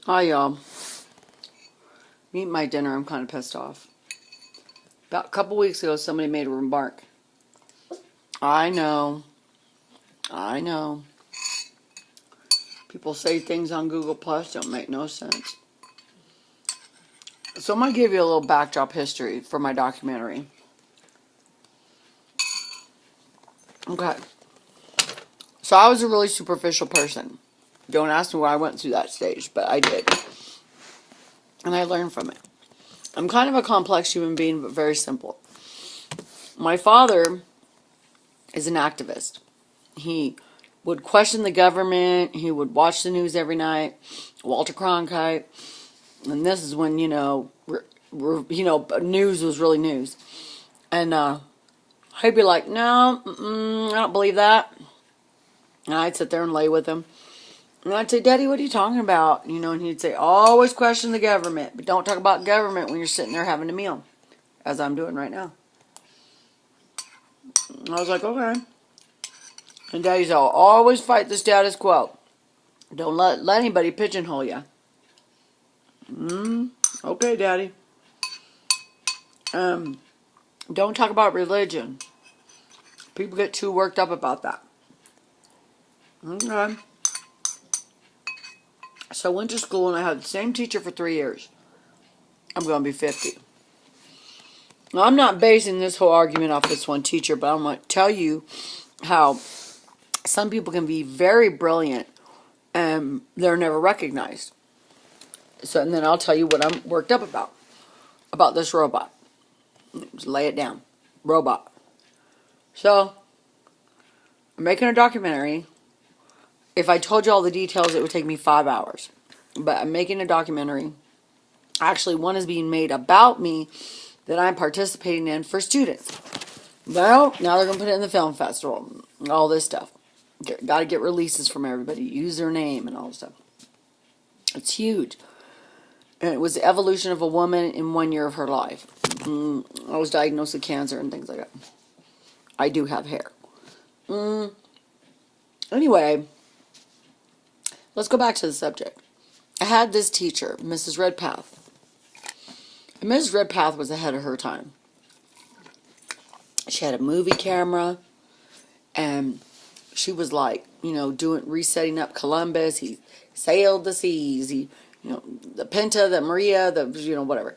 Hi, y'all. Eating my dinner. I'm kind of pissed off. About a couple weeks ago, somebody made a remark. I know. I know. People say things on Google Plus don't make no sense. So I'm going to give you a little backdrop history for my documentary. Okay. So I was a really superficial person. Don't ask me why I went through that stage, but I did. And I learned from it. I'm kind of a complex human being, but very simple. My father is an activist. He would question the government. He would watch the news every night. Walter Cronkite. And this is when, news was really news. And he'd be like, no, I don't believe that. And I'd sit there and lay with him. And I'd say, Daddy, what are you talking about? And he'd say, always question the government. But don't talk about government when you're sitting there having a meal. As I'm doing right now. And I was like, okay. And Daddy said, always fight the status quo. Don't let anybody pigeonhole you. Okay, Daddy. Don't talk about religion. People get too worked up about that. Okay. So I went to school and I had the same teacher for 3 years. I'm going to be 50. Now, I'm not basing this whole argument off this one teacher, but I'm going to tell you how some people can be very brilliant and they're never recognized. So, and then I'll tell you what I'm worked up about this robot. Just lay it down. Robot. So, I'm making a documentary. If I told you all the details, it would take me 5 hours. But I'm making a documentary. Actually, one is being made about me that I'm participating in for students. Well, now they're going to put it in the film festival. All this stuff. Got to get releases from everybody. Use their name and all this stuff. It's huge. And it was the evolution of a woman in 1 year of her life. I was diagnosed with cancer and things like that. I do have hair. Anyway, let's go back to the subject. I had this teacher, Mrs. Redpath. And Mrs. Redpath was ahead of her time. She had a movie camera, and she was like, resetting up Columbus. He sailed the seas. The Pinta, the Maria, whatever.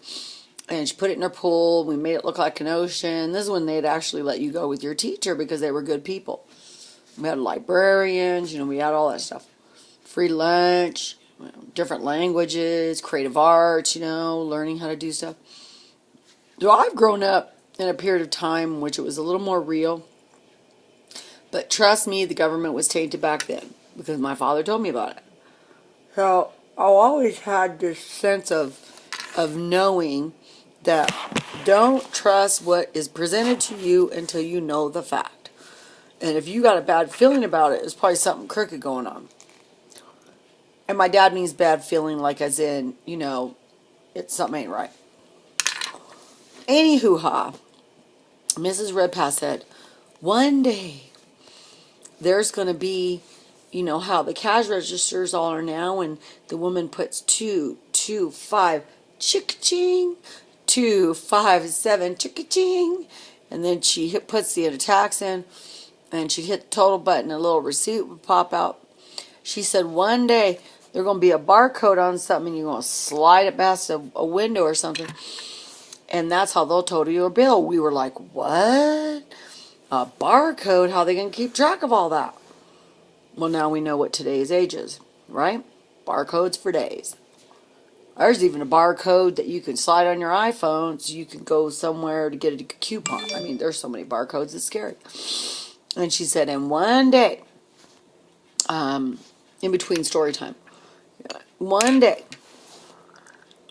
And she put it in her pool. We made it look like an ocean. This is when they'd actually let you go with your teacher because they were good people. We had librarians, we had all that stuff. Free lunch, different languages, creative arts, learning how to do stuff. So I've grown up in a period of time in which it was a little more real. But trust me, the government was tainted back then because my father told me about it. So I always had this sense of knowing that don't trust what is presented to you until you know the fact. And if you got a bad feeling about it, it's probably something crooked going on. And my dad means bad feeling like as in, it's something ain't right. Anywho-ha, Mrs. Redpath said, one day there's going to be, how the cash registers all are now, and the woman puts 2, 2, 5, chick-ching, 2, 5, 7, chick-ching, and then she puts the tax in, and she'd hit the total button, a little receipt would pop out. She said one day there's going to be a barcode on something, and you're going to slide it past a window or something, and that's how they'll total your bill. We were like, what? A barcode? How are they going to keep track of all that? Well, now we know what today's age is, right? Barcodes for days. There's even a barcode that you can slide on your iPhone so you can go somewhere to get a coupon. I mean, there's so many barcodes, it's scary. And she said, in one day, in between story time, one day,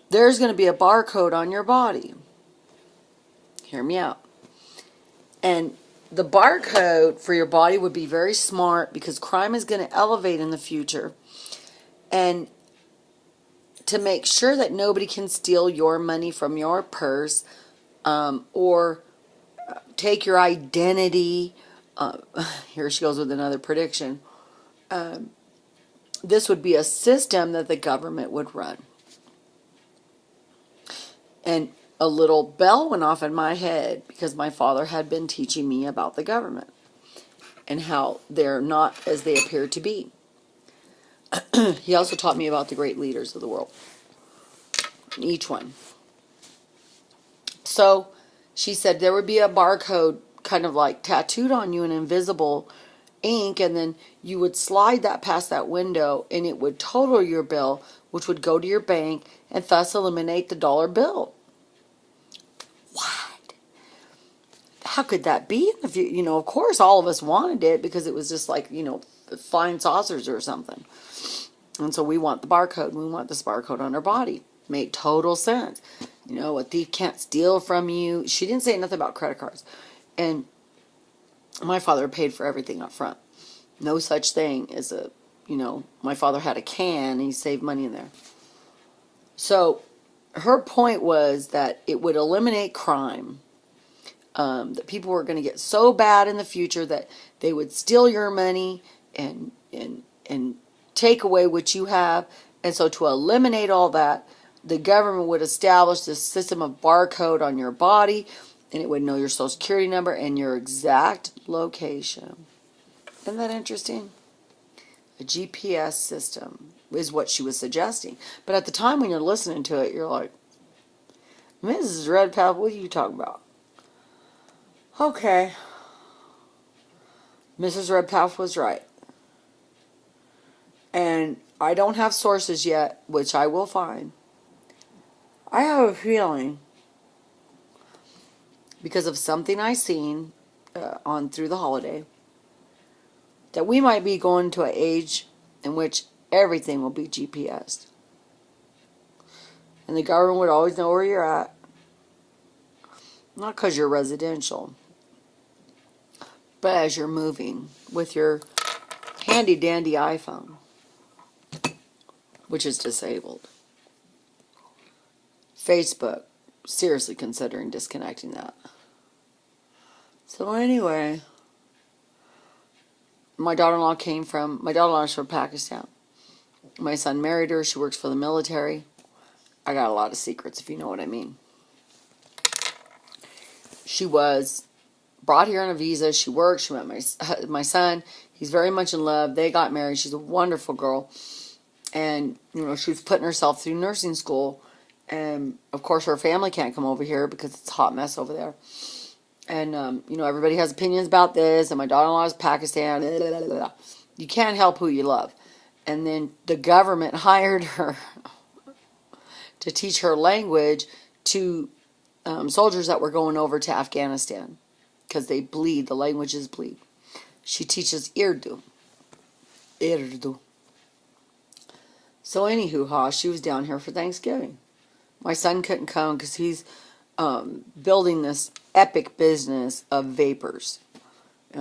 there's going to be a barcode on your body. Hear me out. And the barcode for your body would be very smart because crime is going to elevate in the future. And to make sure that nobody can steal your money from your purse or take your identity. Here she goes with another prediction. this would be a system that the government would run. And a little bell went off in my head because my father had been teaching me about the government and how they're not as they appear to be. He also taught me about the great leaders of the world, each one. So she said there would be a barcode kind of like tattooed on you in invisible ink, and then you would slide that past that window and it would total your bill, which would go to your bank and thus eliminate the dollar bill. What? How could that be? If you, of course all of us wanted it because it was just like, flying saucers or something. And so we want the barcode. We want this barcode on our body. Made total sense. A thief can't steal from you. She didn't say nothing about credit cards. And my father paid for everything up front. No such thing as my father had a can and he saved money in there. So her point was that it would eliminate crime. That people were going to get so bad in the future that they would steal your money and take away what you have. And so to eliminate all that, the government would establish this system of barcode on your body, and it would know your social security number and your exact location. Isn't that interesting? A GPS system is what she was suggesting. But at the time when you're listening to it, you're like, Mrs. Redpath, what are you talking about? Okay. Mrs. Redpath was right. And I don't have sources yet, which I will find. I have a feeling, because of something I seen on through the holiday, that we might be going to an age in which everything will be GPSed. And the government would always know where you're at. Not because you're residential, but as you're moving with your handy dandy iPhone, which is disabled. Facebook, seriously considering disconnecting that. So anyway, my daughter-in-law is from Pakistan. My son married her. She works for the military. I got a lot of secrets, if you know what I mean. She was brought here on a visa. She worked. She met my son. He's very much in love. They got married. She's a wonderful girl. And, she was putting herself through nursing school. And, of course, her family can't come over here because it's a hot mess over there. And, everybody has opinions about this. And my daughter-in-law is Pakistan. Blah, blah, blah, blah. You can't help who you love. And then the government hired her to teach her language to soldiers that were going over to Afghanistan. Because they bleed. The languages bleed. She teaches Urdu. So, anywho, she was down here for Thanksgiving. My son couldn't come because he's building this epic business of vapors.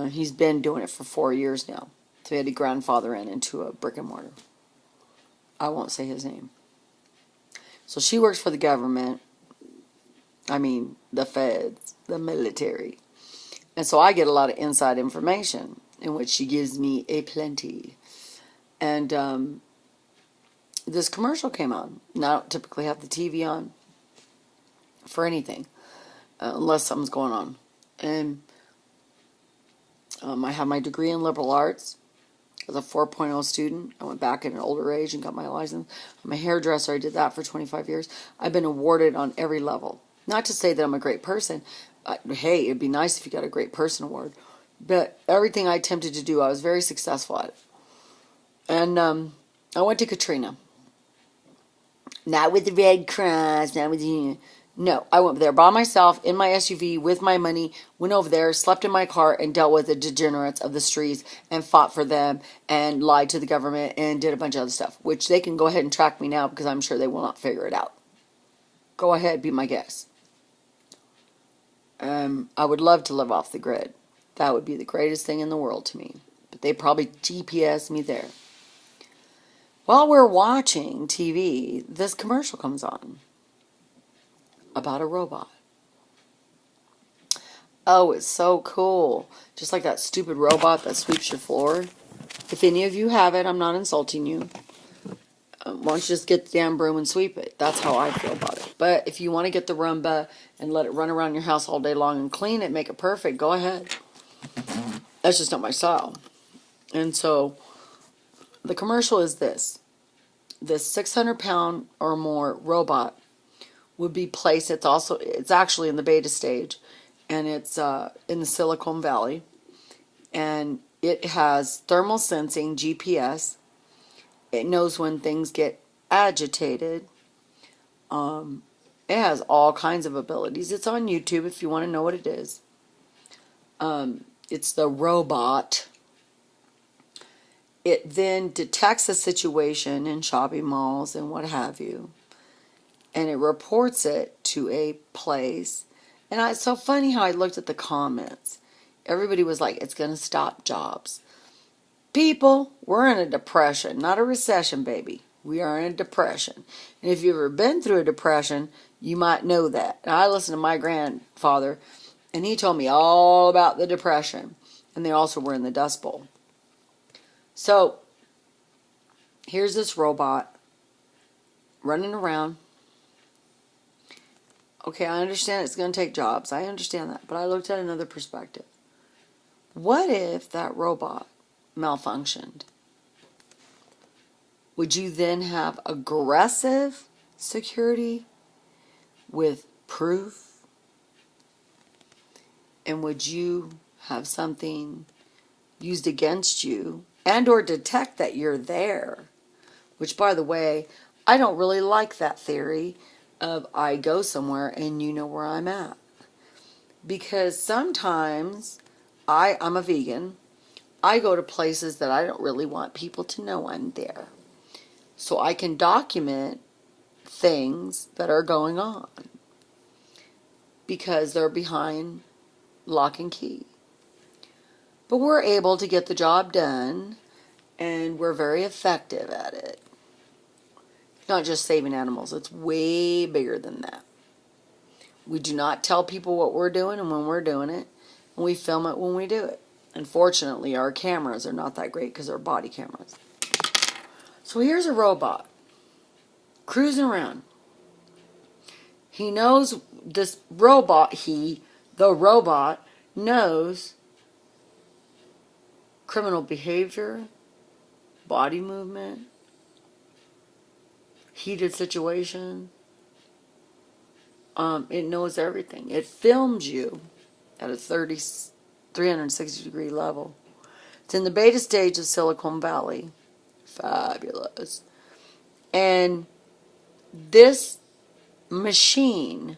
He's been doing it for 4 years now. So he had to grandfather into a brick and mortar. I won't say his name. So she works for the government. I mean, the feds, the military. And so I get a lot of inside information in which she gives me a plenty. And this commercial came on. Now, I don't typically have the TV on for anything, unless something's going on. And I have my degree in liberal arts. I was a 4.0 student. I went back at an older age and got my license. I'm a hairdresser. I did that for 25 years. I've been awarded on every level. Not to say that I'm a great person. Hey, it'd be nice if you got a great person award. But everything I attempted to do, I was very successful at it. And I went to Katrina. Not with the Red Cross, not with the... No, I went there by myself, in my SUV, with my money, went over there, slept in my car, and dealt with the degenerates of the streets, and fought for them, and lied to the government, and did a bunch of other stuff, which they can go ahead and track me now, because I'm sure they will not figure it out. Go ahead, be my guest. I would love to live off the grid. That would be the greatest thing in the world to me. But they probably GPS me there. While we're watching TV, this commercial comes on about a robot. Oh, it's so cool. Just like that stupid robot that sweeps your floor. If any of you have it, I'm not insulting you. Why don't you just get the damn broom and sweep it? That's how I feel about it. But if you want to get the Roomba and let it run around your house all day long and clean it, make it perfect, go ahead. That's just not my style. And so the commercial is this. This 600-pound or more robot would be placed. It's actually in the beta stage, and it's in the Silicon Valley, and it has thermal sensing, GPS. It knows when things get agitated. It has all kinds of abilities. It's on YouTube if you want to know what it is. It's the robot. It then detects a situation in shopping malls and what have you, and it reports it to a place. And it's so funny how I looked at the comments. Everybody was like, it's going to stop jobs. People, we're in a depression, not a recession, baby. We are in a depression. And if you've ever been through a depression, you might know that. And I listened to my grandfather, and he told me all about the depression. And they also were in the Dust Bowl. So, here's this robot running around. Okay, I understand it's going to take jobs. I understand that. But I looked at another perspective. What if that robot malfunctioned? Would you then have aggressive security with proof? And would you have something used against you and or detect that you're there? Which, by the way, I don't really like that theory of I go somewhere and you know where I'm at. Because sometimes I'm a vegan. I go to places that I don't really want people to know I'm there. So I can document things that are going on because they're behind lock and key. But we're able to get the job done, and we're very effective at it. Not just saving animals. It's way bigger than that. We do not tell people what we're doing and when we're doing it, and we film it when we do it. Unfortunately, our cameras are not that great because they're body cameras. So here's a robot cruising around. He knows this robot, the robot, knows criminal behavior, body movement, heated situation. It knows everything. It films you at a 360-degree level. It's in the beta stage of Silicon Valley. Fabulous. And this machine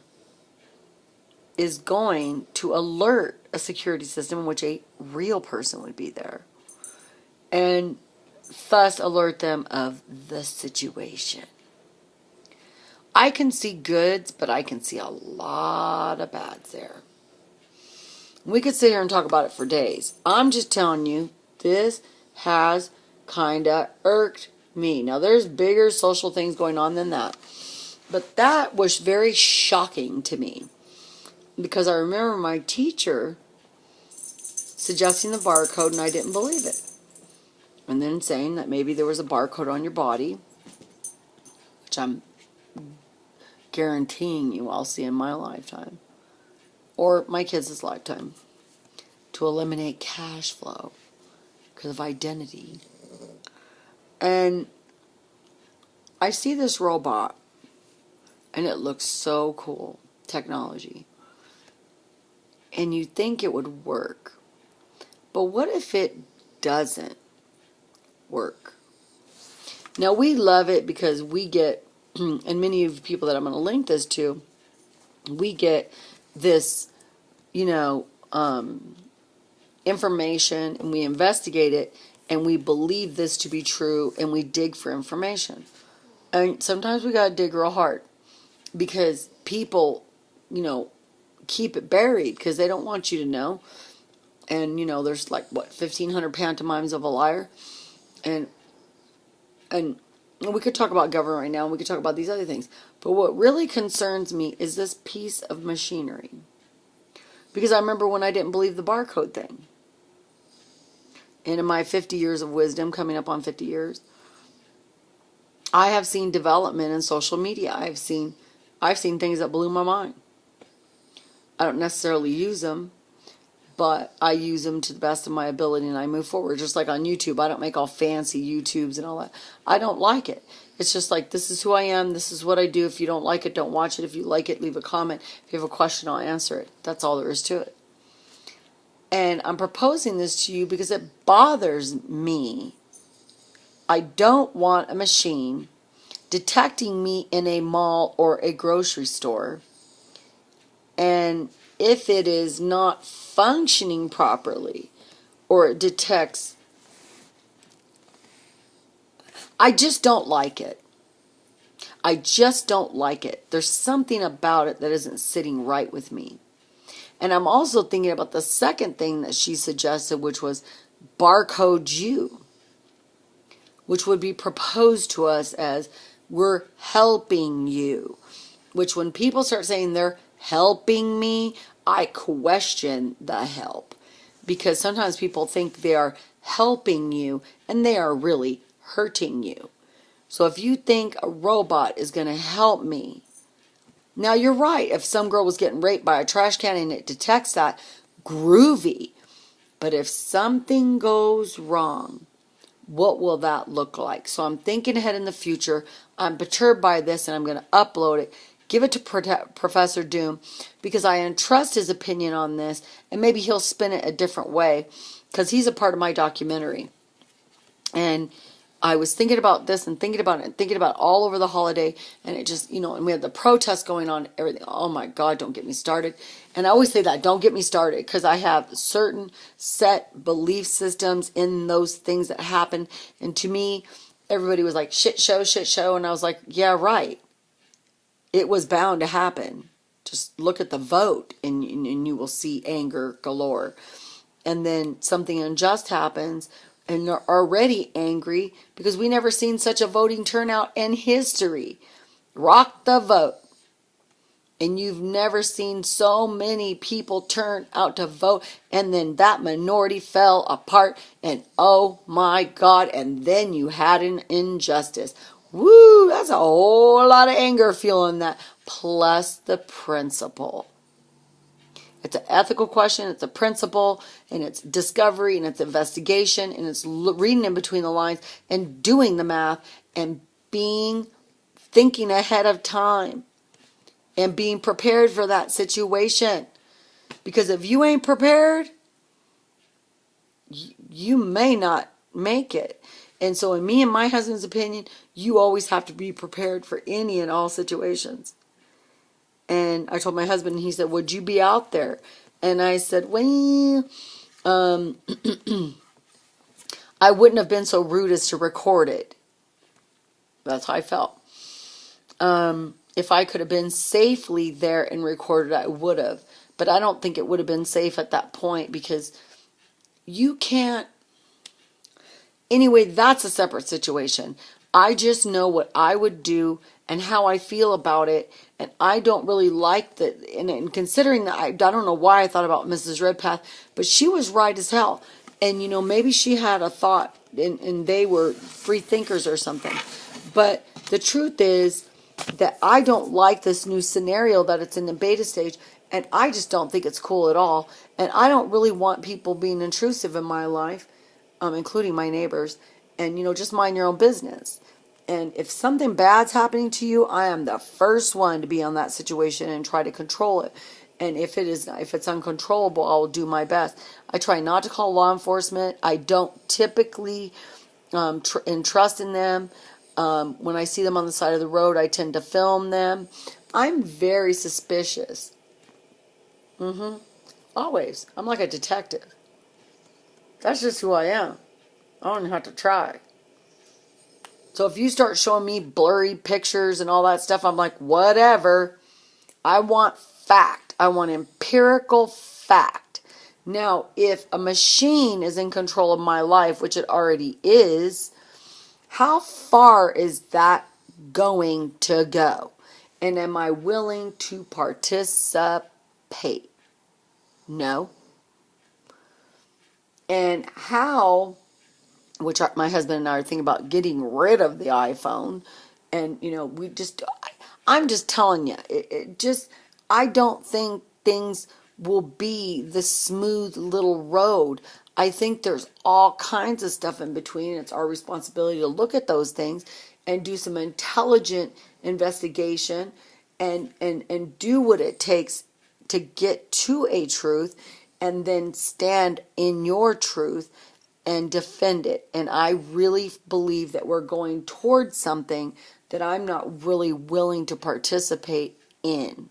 is going to alert a security system in which a real person would be there. And thus alert them of the situation. I can see goods, but I can see a lot of bads there. We could sit here and talk about it for days. I'm just telling you, this has kind of irked me. Now, there's bigger social things going on than that. But that was very shocking to me. Because I remember my teacher suggesting the barcode, and I didn't believe it. And then saying that maybe there was a barcode on your body, which I'm guaranteeing you I'll see in my lifetime. Or my kids' lifetime. To eliminate cash flow. Because of identity. And I see this robot. And it looks so cool. Technology. And you think it would work. But what if it doesn't work? Now we love it because we get, and many of the people that I'm going to link this to, we get this, information, and we investigate it, and we believe this to be true, and we dig for information. And sometimes we got to dig real hard because people, keep it buried because they don't want you to know. And, there's 1,500 pantomimes of a liar. And we could talk about government right now, and we could talk about these other things. But what really concerns me is this piece of machinery. Because I remember when I didn't believe the barcode thing. and in my 50 years of wisdom, coming up on 50 years, I have seen development in social media. I've seen things that blew my mind. I don't necessarily use them, but I use them to the best of my ability and I move forward. Just like on YouTube, I don't make all fancy YouTubes and all that. I don't like it. It's just like, this is who I am. This is what I do. If you don't like it, don't watch it. If you like it, leave a comment. If you have a question, I'll answer it. That's all there is to it. And I'm proposing this to you because it bothers me. I don't want a machine detecting me in a mall or a grocery store. And if it is not functioning properly or it detects, I just don't like it. I just don't like it. There's something about it that isn't sitting right with me. And I'm also thinking about the second thing that she suggested, which was barcode you, which would be proposed to us as we're helping you, which when people start saying they're helping me, I question the help, because sometimes people think they are helping you and they are really hurting you. So if you think a robot is going to help me, now you're right. If some girl was getting raped by a trash can and it detects that, groovy. But if something goes wrong, what will that look like? So I'm thinking ahead in the future. I'm perturbed by this and I'm going to upload it, give it to Professor Doom, because I entrust his opinion on this, and maybe he'll spin it a different way, because he's a part of my documentary. And I was thinking about this and thinking about it and thinking about it all over the holiday, and it just, and we had the protests going on, everything. Oh my God, don't get me started. And I always say that, don't get me started, because I have certain set belief systems in those things that happen. And to me, everybody was like, shit show. And I was like, yeah, right. It was bound to happen. Just look at the vote and you will see anger galore. And then something unjust happens, and they're already angry because we never seen such a voting turnout in history. Rock the vote. And you've never seen so many people turn out to vote, and then that minority fell apart, and oh my God, and then you had an injustice. Woo, that's a whole lot of anger feeling that, plus the principle. It's an ethical question, it's a principle, and it's discovery, and it's investigation, and it's reading in between the lines, and doing the math, and thinking ahead of time, and being prepared for that situation. Because if you ain't prepared, you may not make it. And so in me and my husband's opinion, you always have to be prepared for any and all situations. And I told my husband, and he said, would you be out there? And I said, well, I wouldn't have been so rude as to record it. That's how I felt. If I could have been safely there and recorded, I would have. But I don't think it would have been safe at that point, because you can't. Anyway, that's a separate situation. I just know what I would do and how I feel about it. And I don't really like that. And considering that, I don't know why I thought about Mrs. Redpath, but she was right as hell. And, maybe she had a thought and they were free thinkers or something. But the truth is that I don't like this new scenario that it's in the beta stage. And I just don't think it's cool at all. And I don't really want people being intrusive in my life, including my neighbors. And, just mind your own business. And if something bad's happening to you, I am the first one to be on that situation and try to control it. And if it's uncontrollable, I'll do my best. I try not to call law enforcement. I don't typically entrust in them. When I see them on the side of the road, I tend to film them. I'm very suspicious. Always. I'm like a detective. That's just who I am. I don't have to try. So if you start showing me blurry pictures and all that stuff, I'm like, whatever. I want fact. I want empirical fact. Now, if a machine is in control of my life, which it already is, how far is that going to go? And am I willing to participate? No. And how, which my husband and I are thinking about getting rid of the iPhone. And, I'm just telling you, I don't think things will be the smooth little road. I think there's all kinds of stuff in between. It's our responsibility to look at those things and do some intelligent investigation and do what it takes to get to a truth and then stand in your truth and defend it. And I really believe that we're going towards something that I'm not really willing to participate in.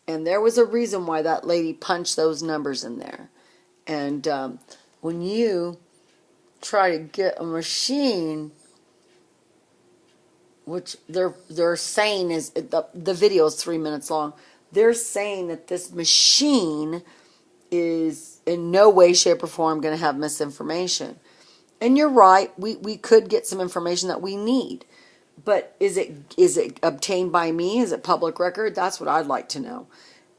And there was a reason why that lady punched those numbers in there. And when you try to get a machine, which they're saying is, the video is 3 minutes long, they're saying that this machine is in no way, shape, or form going to have misinformation. And you're right, we could get some information that we need. But is it obtained by me? Is it public record? That's what I'd like to know.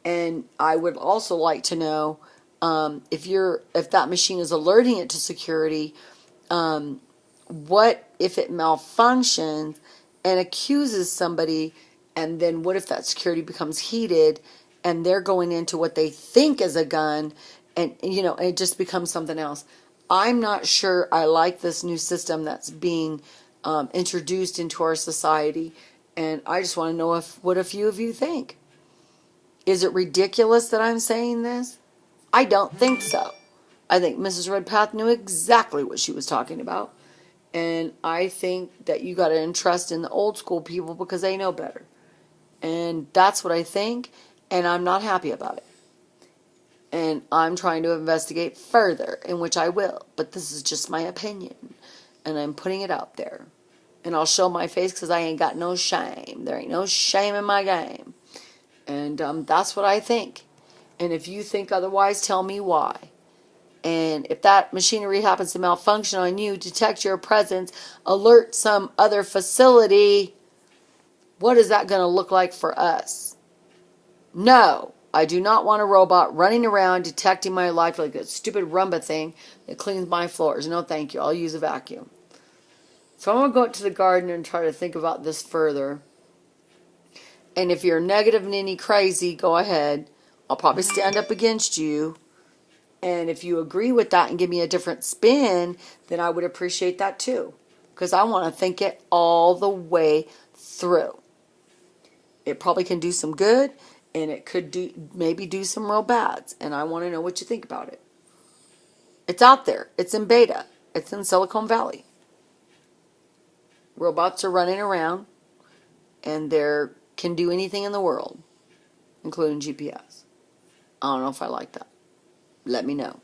And I would also like to know if that machine is alerting it to security, what if it malfunctions and accuses somebody, and then what if that security becomes heated and they're going into what they think is a gun, and it just becomes something else. I'm not sure I like this new system that's being introduced into our society, and I just want to know what a few of you think. Is it ridiculous that I'm saying this? I don't think so. I think Mrs. Redpath knew exactly what she was talking about, and I think that you got to entrust in the old school people because they know better. And that's what I think, and I'm not happy about it. And I'm trying to investigate further, in which I will, but this is just my opinion, and I'm putting it out there. And I'll show my face because I ain't got no shame. There ain't no shame in my game. And that's what I think. And if you think otherwise, tell me why. And if that machinery happens to malfunction on you, detect your presence, alert some other facility, what is that going to look like for us? No, I do not want a robot running around detecting my life like a stupid Roomba thing that cleans my floors. No, thank you. I'll use a vacuum. So I'm going to go out to the garden and try to think about this further. And if you're negative ninny crazy, go ahead. I'll probably stand up against you. And if you agree with that and give me a different spin, then I would appreciate that too. Because I want to think it all the way through. It probably can do some good, and it could maybe do some real bads. And I want to know what you think about it. It's out there. It's in beta. It's in Silicon Valley. Robots are running around, and they can do anything in the world, including GPS. I don't know if I like that. Let me know.